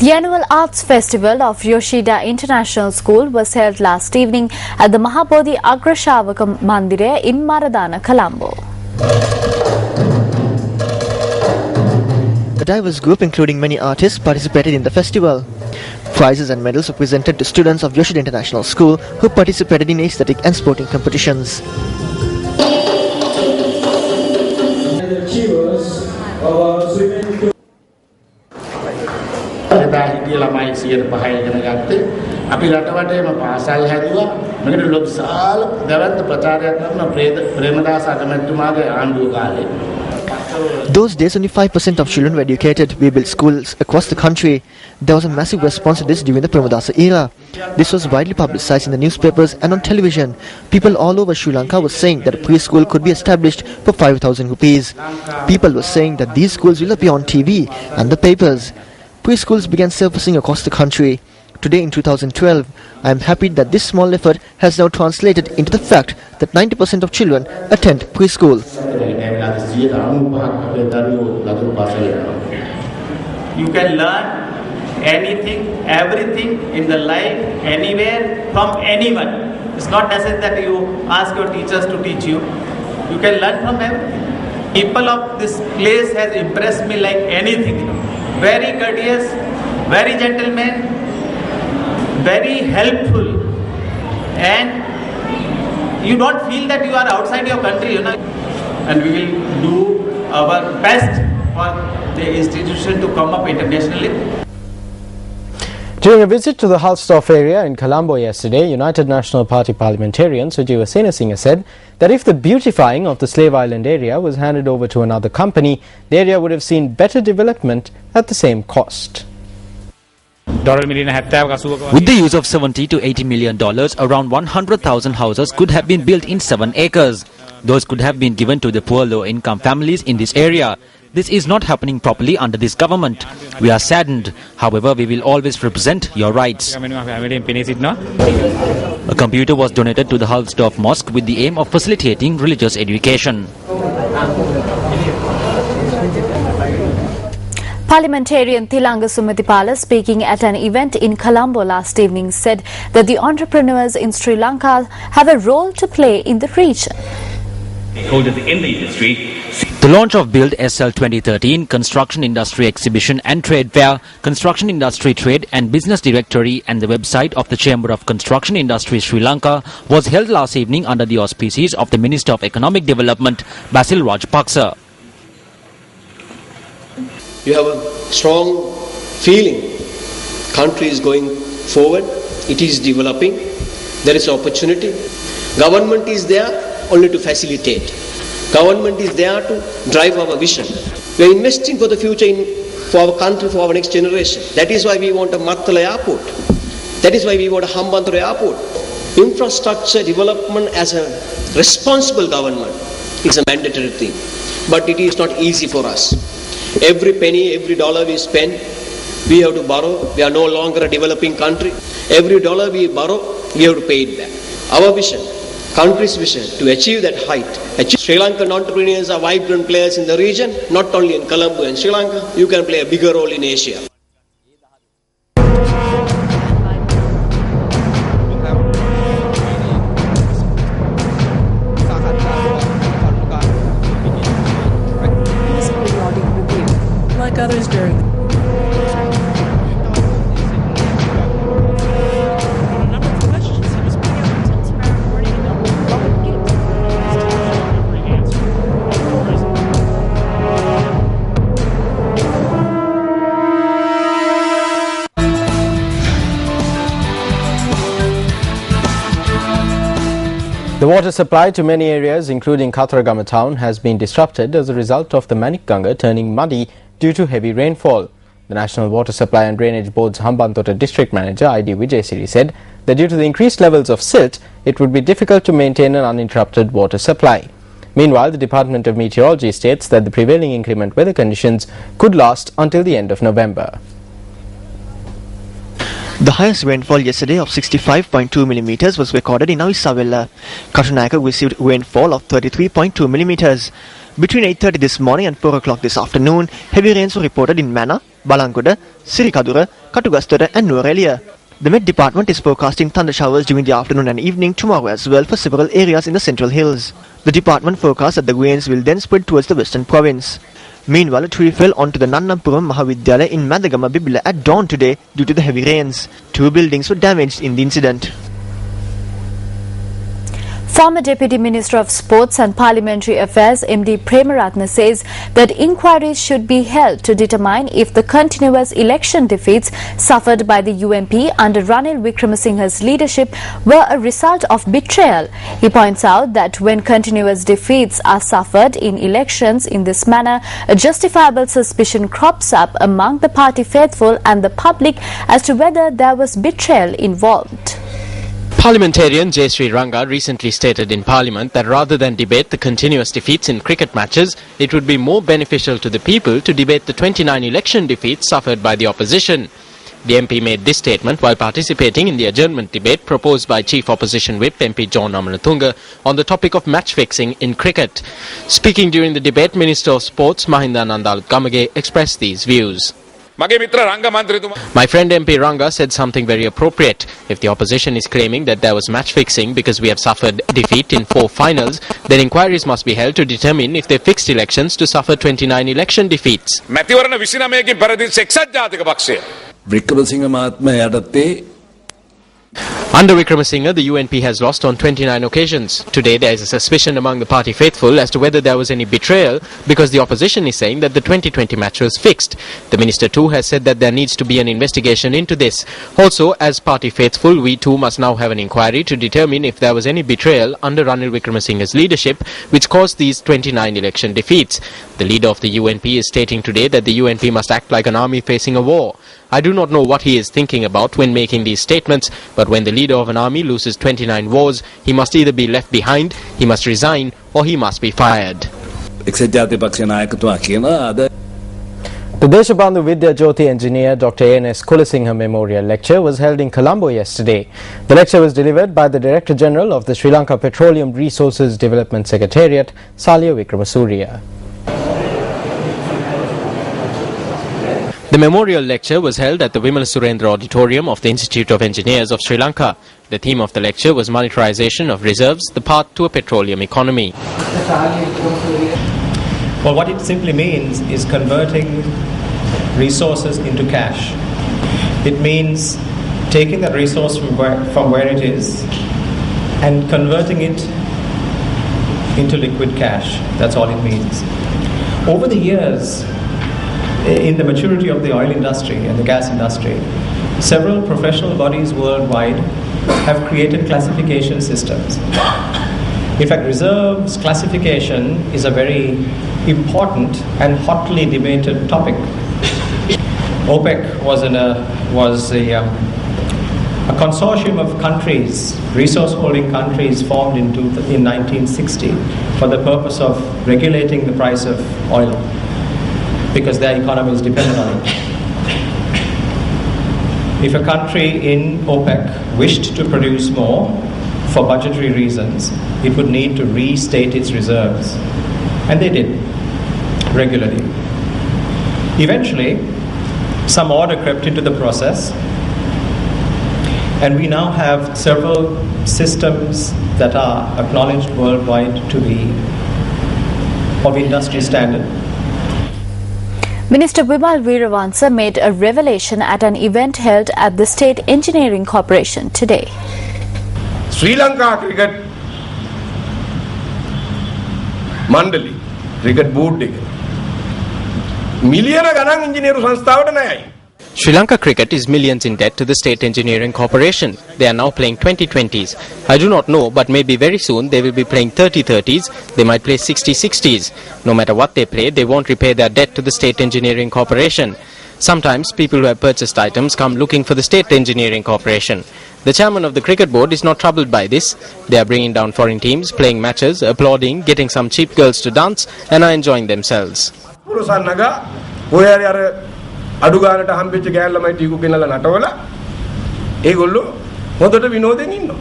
The annual Arts Festival of Yoshida International School was held last evening at the Mahabodhi Agrashavaka Mandire in Maradana, Colombo. A diverse group including many artists participated in the festival. Prizes and medals were presented to students of Yoshida International School who participated in aesthetic and sporting competitions. අපි රටවටේම පාසල් හැදුවා මේකට ලොකු විශාල දැවැන්ත ප්‍රචාරයක් කරන ප්‍රේමදාස අගමැතිතුමාගේ ආණ්ඩුව කාලේ. Those days, only 5% of children were educated. We built schools across the country. There was a massive response to this during the Premadasa era. This was widely publicized in the newspapers and on television. People all over Sri Lanka were saying that a preschool could be established for 5,000 rupees. People were saying that these schools will appear on TV and the papers. Preschools began surfacing across the country. Today in 2012, I am happy that this small effort has now translated into the fact that 90% of children attend preschool. You can learn anything, everything in the life, anywhere, from anyone. It's not necessary that you ask your teachers to teach you. You can learn from everything. People of this place has impressed me like anything. Very courteous, very gentleman, very helpful, and you don't feel that you are outside your country, and we will do our best for the institution to come up internationally. During a visit to the Halstoff area in Colombo yesterday, United National Party parliamentarian Sujiva Senasinghe said that if the beautifying of the Slave Island area was handed over to another company, the area would have seen better development at the same cost. With the use of $70 to $80 million, around 100,000 houses could have been built in 7 acres. Those could have been given to the poor low-income families in this area. This is not happening properly under this government. We are saddened. However, we will always represent your rights. A computer was donated to the Halsdorf Mosque with the aim of facilitating religious education. Parliamentarian Thilanga Sumatipala, speaking at an event in Colombo last evening, said that the entrepreneurs in Sri Lanka have a role to play in the region. The launch of Build SL 2013, Construction Industry Exhibition and Trade Fair, Construction Industry Trade and Business Directory and the website of the Chamber of Construction Industry Sri Lanka was held last evening under the auspices of the Minister of Economic Development, Basil Rajapaksa. You have a strong feeling. Country is going forward. It is developing. There is opportunity. Government is there only to facilitate. Government is there to drive our vision. We are investing for the future, for our country, for our next generation. That is why we want a Mattala airport. That is why we want a Hambantara airport. Infrastructure development as a responsible government is a mandatory thing. But it is not easy for us. Every penny, every dollar we spend, we have to borrow. We are no longer a developing country. Every dollar we borrow, we have to pay it back. Our vision, country's vision, to achieve that height. Sri Lankan entrepreneurs are vibrant players in the region, not only in Colombo and Sri Lanka. You can play a bigger role in Asia. Like others during The water supply to many areas, including Katharagama town, has been disrupted as a result of the Manik Ganga turning muddy due to heavy rainfall. The National Water Supply and Drainage Board's Hambantota District Manager I.D. Vijayasiri said that due to the increased levels of silt, it would be difficult to maintain an uninterrupted water supply. Meanwhile, the Department of Meteorology states that the prevailing inclement weather conditions could last until the end of November. The highest rainfall yesterday of 65.2 millimeters was recorded in Avisavella. Katunayaka received rainfall of 33.2 millimeters. Between 8:30 this morning and 4 o'clock this afternoon, heavy rains were reported in Manna, Balangoda, Sirikadura, Katugastora and Nuwara. The Met Department is forecasting thunder showers during the afternoon and evening tomorrow as well for several areas in the Central Hills. The department forecasts that the rains will then spread towards the western province. Meanwhile, a tree fell onto the Nannampuram Mahavidyalaya in Madagama Bibila at dawn today due to the heavy rains. 2 buildings were damaged in the incident. Former Deputy Minister of Sports and Parliamentary Affairs MD Premaratne says that inquiries should be held to determine if the continuous election defeats suffered by the UNP under Ranil Wickremesinghe's leadership were a result of betrayal. He points out that when continuous defeats are suffered in elections in this manner, a justifiable suspicion crops up among the party faithful and the public as to whether there was betrayal involved. Parliamentarian J. Sri Ranga recently stated in Parliament that rather than debate the continuous defeats in cricket matches, it would be more beneficial to the people to debate the 29 election defeats suffered by the opposition. The MP made this statement while participating in the adjournment debate proposed by Chief Opposition Whip MP John Amanatunga on the topic of match fixing in cricket. Speaking during the debate, Minister of Sports Mahinda Nandalut Gamage expressed these views. My friend MP Ranga said something very appropriate. If the opposition is claiming that there was match fixing because we have suffered defeat in 4 finals, then inquiries must be held to determine if they fixed elections to suffer 29 election defeats. Under Wickremesinghe, the UNP has lost on 29 occasions. Today there is a suspicion among the party faithful as to whether there was any betrayal because the opposition is saying that the 2020 match was fixed. The minister too has said that there needs to be an investigation into this. Also, as party faithful, we too must now have an inquiry to determine if there was any betrayal under Ranil Wickremesinghe's leadership which caused these 29 election defeats. The leader of the UNP is stating today that the UNP must act like an army facing a war. I do not know what he is thinking about when making these statements, but when the leader of an army loses 29 wars, he must either be left behind, he must resign, or he must be fired. The Deshabandhu Vidya Jyoti engineer Dr. A.N.S. Kulasinghe Memorial Lecture was held in Colombo yesterday. The lecture was delivered by the Director General of the Sri Lanka Petroleum Resources Development Secretariat, Salya Wickramasuriya. The memorial lecture was held at the Vimala Surendra Auditorium of the Institute of Engineers of Sri Lanka. The theme of the lecture was monetarization of reserves, the path to a petroleum economy. Well, what it simply means is converting resources into cash. It means taking that resource from where it is and converting it into liquid cash. That's all it means. Over the years, in the maturity of the oil industry and the gas industry, several professional bodies worldwide have created classification systems. In fact, reserves classification is a very important and hotly debated topic. OPEC was a consortium of countries, resource-holding countries, formed in 1960 for the purpose of regulating the price of oil, because their economy is dependent on it. If a country in OPEC wished to produce more for budgetary reasons, it would need to restate its reserves. And they did, regularly. Eventually, some order crept into the process, and we now have several systems that are acknowledged worldwide to be of industry standard. Minister Vimal Veeravansa made a revelation at an event held at the State Engineering Corporation today. Sri Lanka Cricket Mandali, Cricket Board million ganang engineer sansthaවට නයයි. Sri Lanka Cricket is millions in debt to the State Engineering Corporation. They are now playing 2020s. I do not know, but maybe very soon they will be playing 30-30s. They might play 60-60s. No matter what they play, they won't repay their debt to the State Engineering Corporation. Sometimes people who have purchased items come looking for the State Engineering Corporation. The chairman of the cricket board is not troubled by this. They are bringing down foreign teams, playing matches, applauding, getting some cheap girls to dance, and are enjoying themselves. අඩු ගානට හම්බෙච්ච ගෑල්ලමයි ටීකු ගෙනලා නටවලා ඒගොල්ලෝ හොඳට විනෝදෙන් ඉන්නවා.